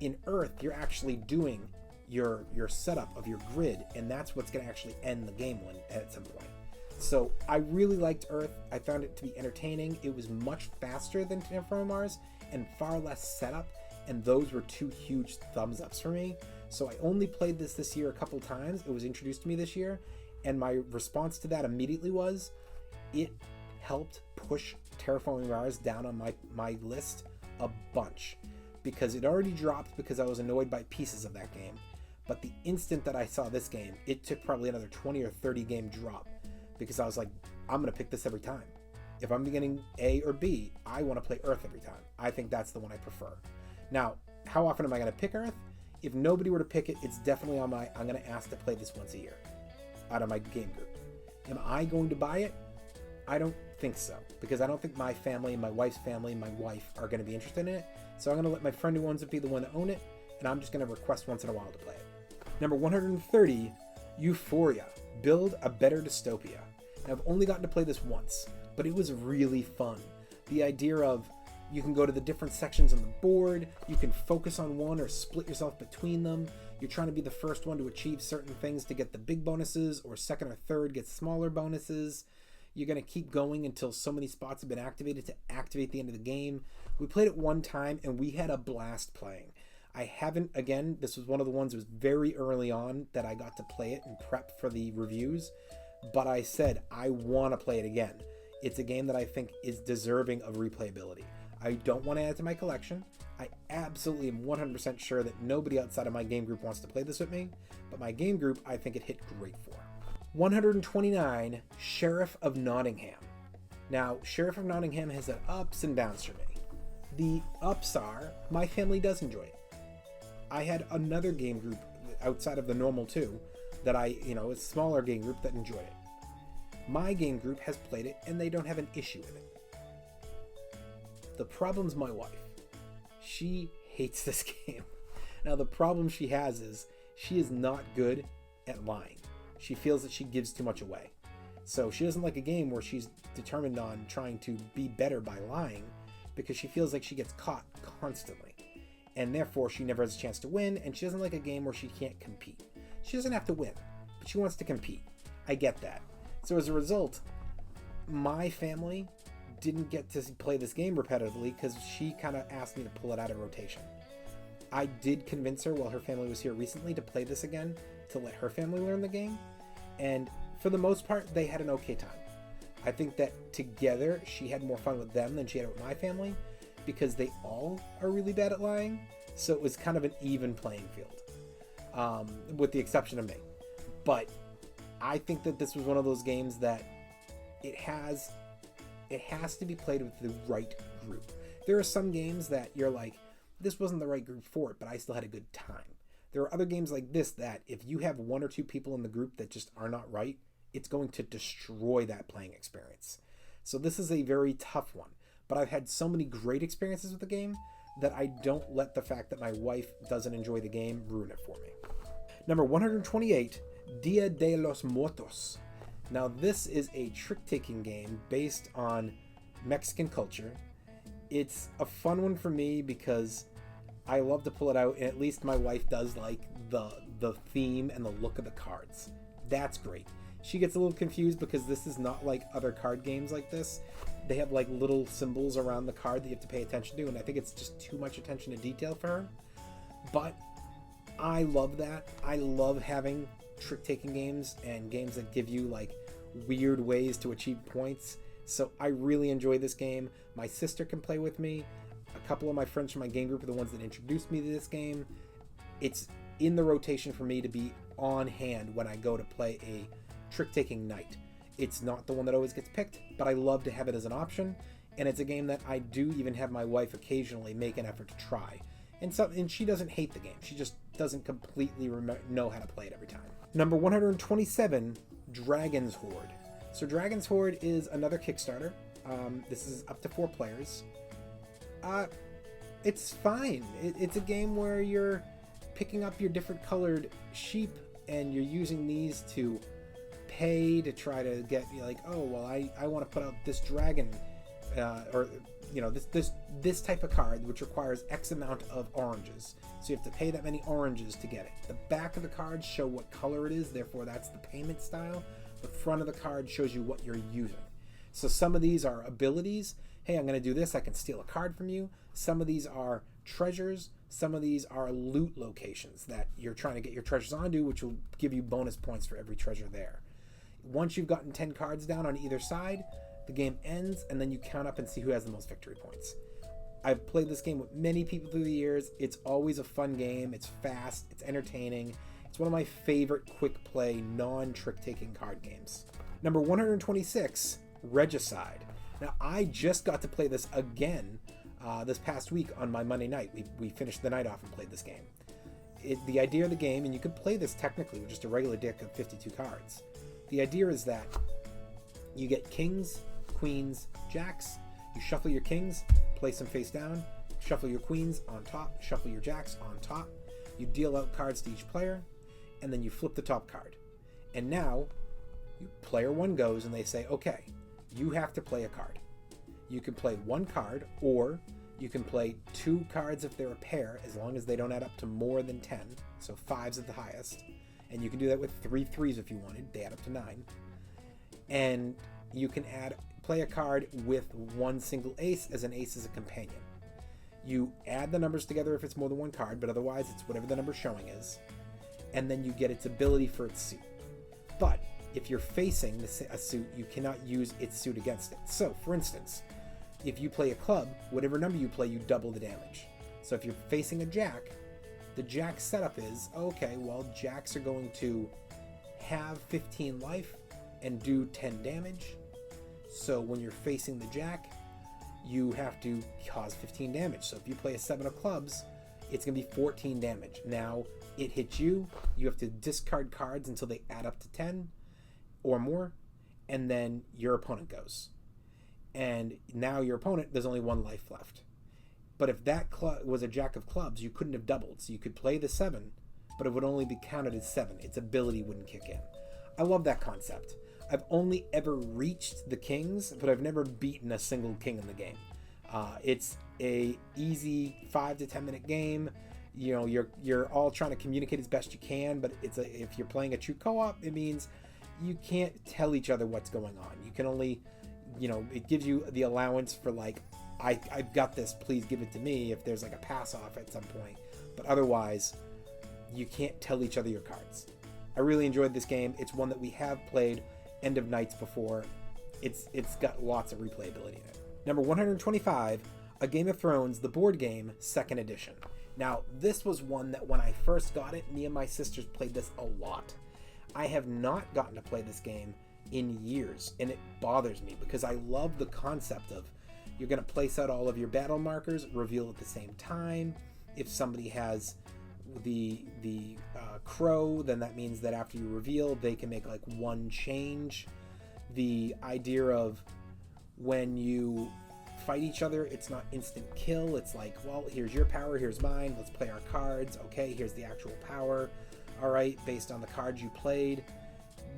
In Earth, you're actually doing your setup of your grid, and that's what's going to actually end the game at some point. So I really liked Earth. I found it to be entertaining. It was much faster than Terraforming Mars and far less setup, and those were 2 huge thumbs ups for me. So I only played this year a couple times. It was introduced to me this year, and my response to that immediately was, it helped push Terraforming Mars down on my list a bunch, because it already dropped because I was annoyed by pieces of that game. But the instant that I saw this game, it took probably another 20 or 30 game drop, because I was like, I'm going to pick this every time. If I'm getting A or B, I want to play Earth every time. I think that's the one I prefer. Now, how often am I going to pick Earth? If nobody were to pick it, it's definitely on my, I'm going to ask to play this once a year out of my game group. Am I going to buy it? I don't think so, because I don't think my family, my wife's family, my wife are going to be interested in it. So I'm going to let my friend who owns it be the one to own it, and I'm just going to request once in a while to play it. Number 130, Euphoria, Build a Better Dystopia. Now, I've only gotten to play this once, but it was really fun. The idea of you can go to the different sections on the board, you can focus on one or split yourself between them. You're trying to be the first one to achieve certain things to get the big bonuses, or second or third gets smaller bonuses. You're going to keep going until so many spots have been activated to activate the end of the game. We played it one time and we had a blast playing. I haven't, again, this was one of the ones that was very early on that I got to play it and prep for the reviews, but I said I want to play it again. It's a game that I think is deserving of replayability. I don't want to add it to my collection. I absolutely am 100% sure that nobody outside of my game group wants to play this with me, but my game group, I think it hit great for. 129, Sheriff of Nottingham. Now, Sheriff of Nottingham has had ups and downs for me. The ups are, my family does enjoy it. I had another game group outside of the normal two that it's a smaller game group that enjoyed it. My game group has played it and they don't have an issue with it. The problem's my wife. She hates this game. Now, the problem she has is she is not good at lying. She feels that she gives too much away. So she doesn't like a game where she's determined on trying to be better by lying, because she feels like she gets caught constantly. And therefore she never has a chance to win, and she doesn't like a game where she can't compete. She doesn't have to win, but she wants to compete. I get that. So as a result, my family didn't get to play this game repetitively because she kind of asked me to pull it out of rotation. I did convince her while her family was here recently to play this again, to let her family learn the game, and for the most part they had an okay time. I think that together she had more fun with them than she had with my family, because they all are really bad at lying, so it was kind of an even playing field, with the exception of me. But I think that this was one of those games that it has to be played with the right group. There are some games that you're like, this wasn't the right group for it, but I still had a good time. There are other games like this that if you have one or two people in the group that just are not right, it's going to destroy that playing experience. So this is a very tough one, but I've had so many great experiences with the game that I don't let the fact that my wife doesn't enjoy the game ruin it for me. Number 128, Dia de los Muertos. Now this is a trick-taking game based on Mexican culture. It's a fun one for me because I love to pull it out, and at least my wife does like the theme and the look of the cards. That's great. She gets a little confused because this is not like other card games like this. They have like little symbols around the card that you have to pay attention to, and I think it's just too much attention to detail for her. But I love that. I love having trick-taking games and games that give you like weird ways to achieve points. So I really enjoy this game. My sister can play with me. A couple of my friends from my game group are the ones that introduced me to this game. It's in the rotation for me to be on hand when I go to play a trick-taking night. It's not the one that always gets picked, but I love to have it as an option, and it's a game that I do even have my wife occasionally make an effort to try. And she doesn't hate the game. She just doesn't completely know how to play it every time. Number 127, Dragon's Horde. So Dragon's Horde is another Kickstarter. This is up to 4 players. It's fine. It's a game where you're picking up your different colored sheep and you're using these to pay to try to get like, oh well, I want to put out this dragon, or this type of card which requires X amount of oranges. So you have to pay that many oranges to get it. The back of the cards show what color it is, therefore that's the payment style. The front of the card shows you what you're using. So some of these are abilities. Hey, I'm going to do this. I can steal a card from you. Some of these are treasures. Some of these are loot locations that you're trying to get your treasures onto, which will give you bonus points for every treasure there. Once you've gotten 10 cards down on either side, the game ends, and then you count up and see who has the most victory points. I've played this game with many people through the years. It's always a fun game. It's fast. It's entertaining. It's one of my favorite quick play, non-trick-taking card games. Number 126, Regicide. Now, I just got to play this again this past week on my Monday night. We finished the night off and played this game. The idea of the game, and you could play this technically with just a regular deck of 52 cards. The idea is that you get kings queens, jacks. You shuffle your kings, place them face down, shuffle your queens on top, shuffle your jacks on top. You deal out cards to each player, and then you flip the top card. And now, player one goes, and they say, okay, you have to play a card. You can play one card, or you can play 2 cards if they're a pair, as long as they don't add up to more than 10, so 5's at the highest. And you can do that with 3 3s if you wanted, they add up to 9. And you can play a card with 1 single ace, as an ace is a companion. You add the numbers together if it's more than 1 card, but otherwise it's whatever the number showing is. And then you get its ability for its suit. But if you're facing a suit, you cannot use its suit against it. So, for instance, if you play a club, whatever number you play, you double the damage. So if you're facing a jack, the jack setup is, okay, well, jacks are going to have 15 life and do 10 damage. So when you're facing the jack, you have to cause 15 damage. So if you play a 7 of clubs, it's going to be 14 damage. Now, it hits you, you have to discard cards until they add up to 10 or more, and then your opponent goes. And now your opponent, there's only 1 life left. But if that was a jack of clubs, you couldn't have doubled. So you could play the 7, but it would only be counted as 7. Its ability wouldn't kick in. I love that concept. I've only ever reached the kings, but I've never beaten a single king in the game. It's a easy 5 to 10 minute game. You know, you're all trying to communicate as best you can, but if you're playing a true co-op, it means you can't tell each other what's going on. You can only, you know, it gives you the allowance for like, I've got this, please give it to me, if there's like a pass off at some point. But otherwise, you can't tell each other your cards. I really enjoyed this game. It's one that we have played end of nights before. It's got lots of replayability in it. Number 125, A Game of Thrones, the board game, 2nd edition. Now, this was one that when I first got it, me and my sisters played this a lot. I have not gotten to play this game in years, and it bothers me because I love the concept of you're going to place out all of your battle markers, reveal at the same time. If somebody has the crow, then that means that after you reveal, they can make like 1 change. The idea of when you fight each other, it's not instant kill. It's like, well, here's your power, here's mine, let's play our cards. Okay, here's the actual power. All right, based on the cards you played,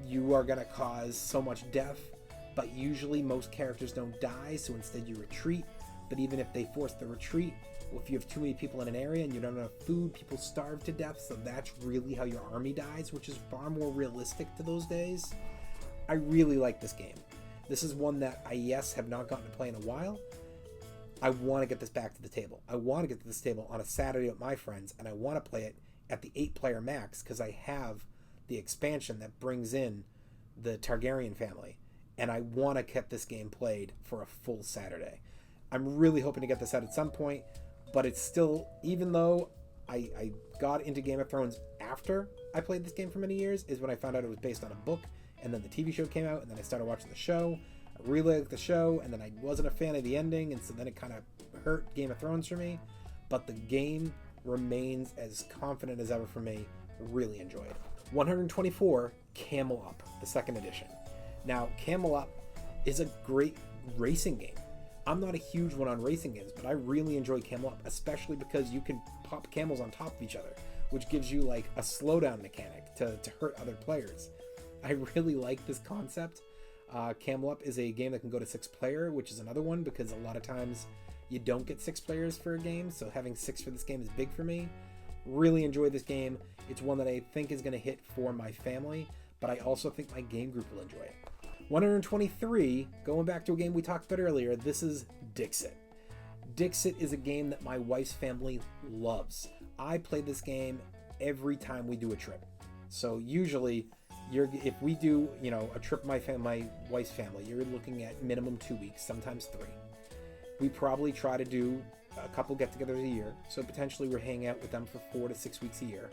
you are going to cause so much death, but usually most characters don't die, so instead you retreat. But even if they force the retreat, well, if you have too many people in an area and you don't have enough food, people starve to death, so that's really how your army dies, which is far more realistic to those days. I really like this game. This is one that I, have not gotten to play in a while. I want to get this back to the table. I want to get to this table on a Saturday with my friends, and I want to play it at the 8-player max because I have the expansion that brings in the Targaryen family, and I want to get this game played for a full Saturday. I'm really hoping to get this out at some point, but it's still, even though I got into Game of Thrones after I played this game for many years, is when I found out it was based on a book, and then the TV show came out, and then I started watching the show. I really liked the show, and then I wasn't a fan of the ending, and so then it kind of hurt Game of Thrones for me, but the game remains as confident as ever for me. Really enjoyed. 124, Camel Up, the 2nd edition. Now, Camel Up is a great racing game. I'm not a huge one on racing games, but I really enjoy Camel Up, especially because you can pop camels on top of each other, which gives you like a slowdown mechanic to hurt other players. I really like this concept. Camel Up is a game that can go to 6-player, which is another one because a lot of times you don't get 6 players for a game, so having 6 for this game is big for me. Really enjoy this game. It's one that I think is going to hit for my family, but I also think my game group will enjoy it. 123, going back to a game we talked about earlier, this is Dixit. Dixit is a game that my wife's family loves. I play this game every time we do a trip. So usually, if we do, a trip with my wife's family, you're looking at minimum 2 weeks, sometimes 3. We probably try to do a couple get-togethers a year, so potentially we're hanging out with them for 4 to 6 weeks a year.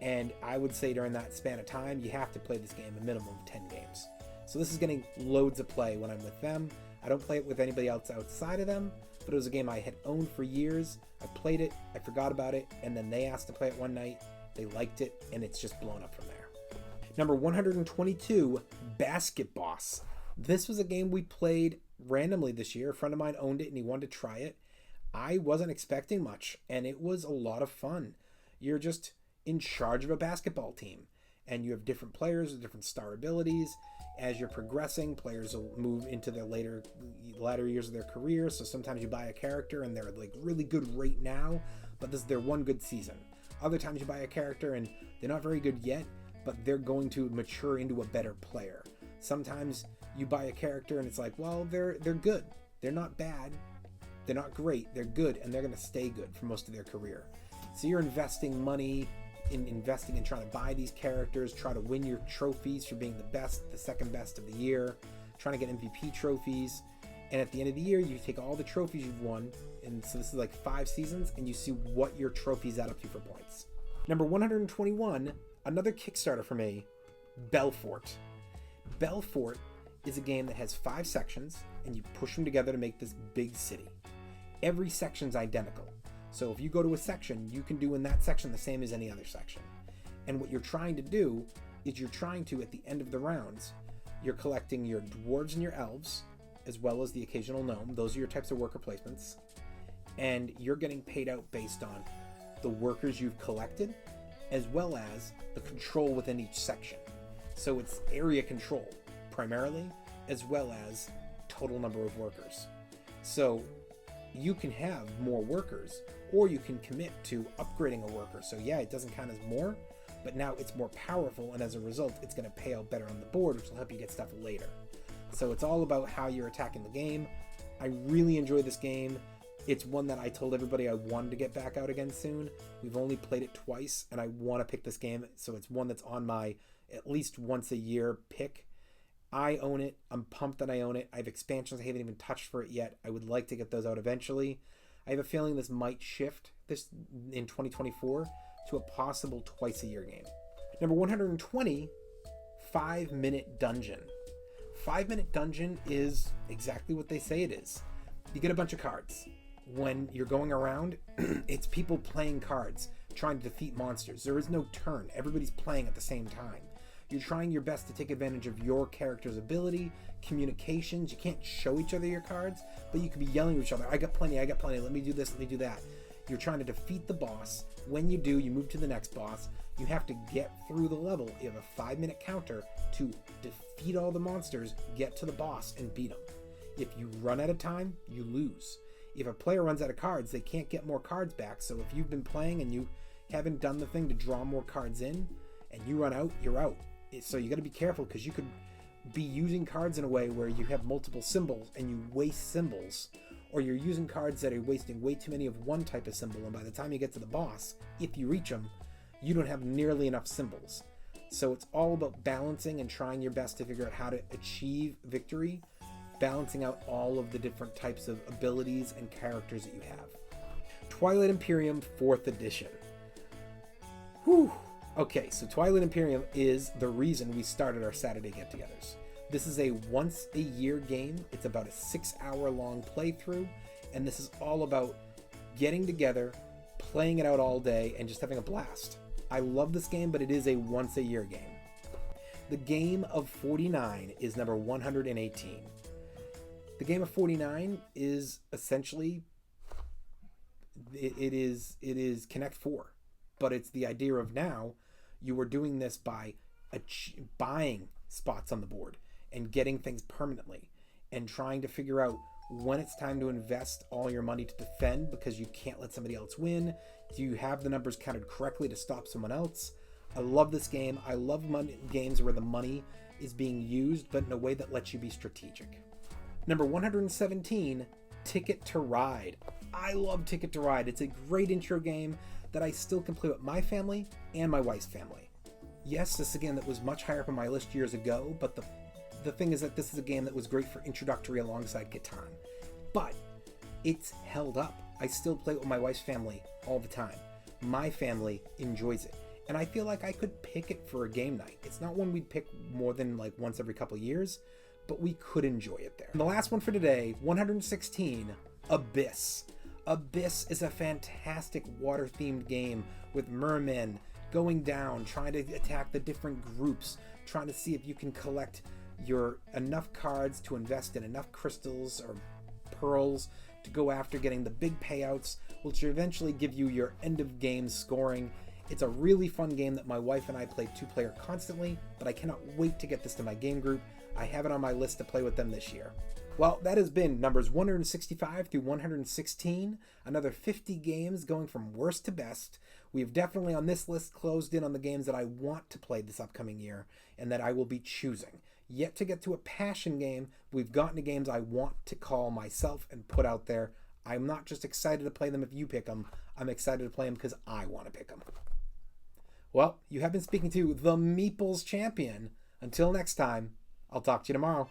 And I would say during that span of time, you have to play this game a minimum of 10 games. So this is getting loads of play when I'm with them. I don't play it with anybody else outside of them, but it was a game I had owned for years. I played it, I forgot about it, and then they asked to play it one night. They liked it, and it's just blown up from there. Number 122, Basket Boss. This was a game we played randomly this year. A friend of mine owned it and he wanted to try it. I wasn't expecting much, and it was a lot of fun. You're just in charge of a basketball team, and you have different players with different star abilities. As you're progressing, players will move into their latter years of their career. So sometimes you buy a character and they're like really good right now, but this is their one good season. Other times you buy a character and they're not very good yet, but they're going to mature into a better player. Sometimes you buy a character and it's like, well, they're good. They're not bad. They're not great. They're good, and they're going to stay good for most of their career. So you're investing money investing in trying to buy these characters, try to win your trophies for being the best, the second best of the year, trying to get MVP trophies. And at the end of the year, you take all the trophies you've won, and so this is like 5 seasons, and you see what your trophies add up to for points. Number 121, another Kickstarter for me, Belfort. Belfort is a game that has 5 sections, and you push them together to make this big city. Every section's identical. So if you go to a section, you can do in that section the same as any other section. And what you're trying to do is you're trying to, at the end of the rounds, you're collecting your dwarves and your elves, as well as the occasional gnome. Those are your types of worker placements. And you're getting paid out based on the workers you've collected, as well as the control within each section. So it's area control, primarily, as well as total number of workers. So you can have more workers, or you can commit to upgrading a worker. So yeah, it doesn't count as more, but now it's more powerful, and as a result, it's going to pay out better on the board, which will help you get stuff later. So it's all about how you're attacking the game. I really enjoy this game. It's one that I told everybody I wanted to get back out again soon. We've only played it twice, and I want to pick this game, so it's one that's on my at least once a year pick. I own it. I'm pumped that I own it. I have expansions I haven't even touched for it yet. I would like to get those out eventually. I have a feeling this might shift this in 2024 to a possible twice-a-year game. Number 120, 5-Minute Dungeon. 5-Minute Dungeon is exactly what they say it is. You get a bunch of cards. When you're going around, it's people playing cards, trying to defeat monsters. There is no turn. Everybody's playing at the same time. You're trying your best to take advantage of your character's ability, communications. You can't show each other your cards, but you can be yelling at each other. I got plenty. Let me do this. Let me do that. You're trying to defeat the boss. When you do, you move to the next boss. You have to get through the level. You have a 5-minute counter to defeat all the monsters, get to the boss, and beat them. If you run out of time, you lose. If a player runs out of cards, they can't get more cards back. So if you've been playing and you haven't done the thing to draw more cards in, and you run out, you're out. So you got to be careful, because you could be using cards in a way where you have multiple symbols and you waste symbols, or you're using cards that are wasting way too many of one type of symbol, and by the time you get to the boss, if you reach them, you don't have nearly enough symbols. So it's all about balancing and trying your best to figure out how to achieve victory, balancing out all of the different types of abilities and characters that you have. Twilight Imperium 4th edition. Whew. Okay, so Twilight Imperium is the reason we started our Saturday get-togethers. This is a once-a-year game. It's about a 6-hour-long playthrough, and this is all about getting together, playing it out all day, and just having a blast. I love this game, but it is a once-a-year game. The Game of 49 is number 118. The Game of 49 is essentially, it is Connect 4, but it's the idea of now you are doing this by buying spots on the board and getting things permanently, and trying to figure out when it's time to invest all your money to defend because you can't let somebody else win. Do you have the numbers counted correctly to stop someone else? I love this game. I love games where the money is being used, but in a way that lets you be strategic. Number 117, Ticket to Ride. I love Ticket to Ride. It's a great intro game that I still can play with my family and my wife's family. Yes, this is a game that was much higher up on my list years ago, but the thing is that this is a game that was great for introductory alongside Catan. But it's held up. I still play it with my wife's family all the time. My family enjoys it. And I feel like I could pick it for a game night. It's not one we'd pick more than like once every couple of years, but we could enjoy it there. And the last one for today, 116, Abyss. Abyss is a fantastic water-themed game with mermen going down, trying to attack the different groups, trying to see if you can collect your enough cards to invest in enough crystals or pearls to go after getting the big payouts, which eventually give you your end of game scoring. It's a really fun game that my wife and I play 2-player constantly, but I cannot wait to get this to my game group. I have it on my list to play with them this year. Well, that has been numbers 165 through 116, another 50 games going from worst to best. We've definitely on this list closed in on the games that I want to play this upcoming year and that I will be choosing. Yet to get to a passion game, we've gotten to games I want to call myself and put out there. I'm not just excited to play them if you pick them, I'm excited to play them because I want to pick them. Well, you have been speaking to the Meeple's champion. Until next time, I'll talk to you tomorrow.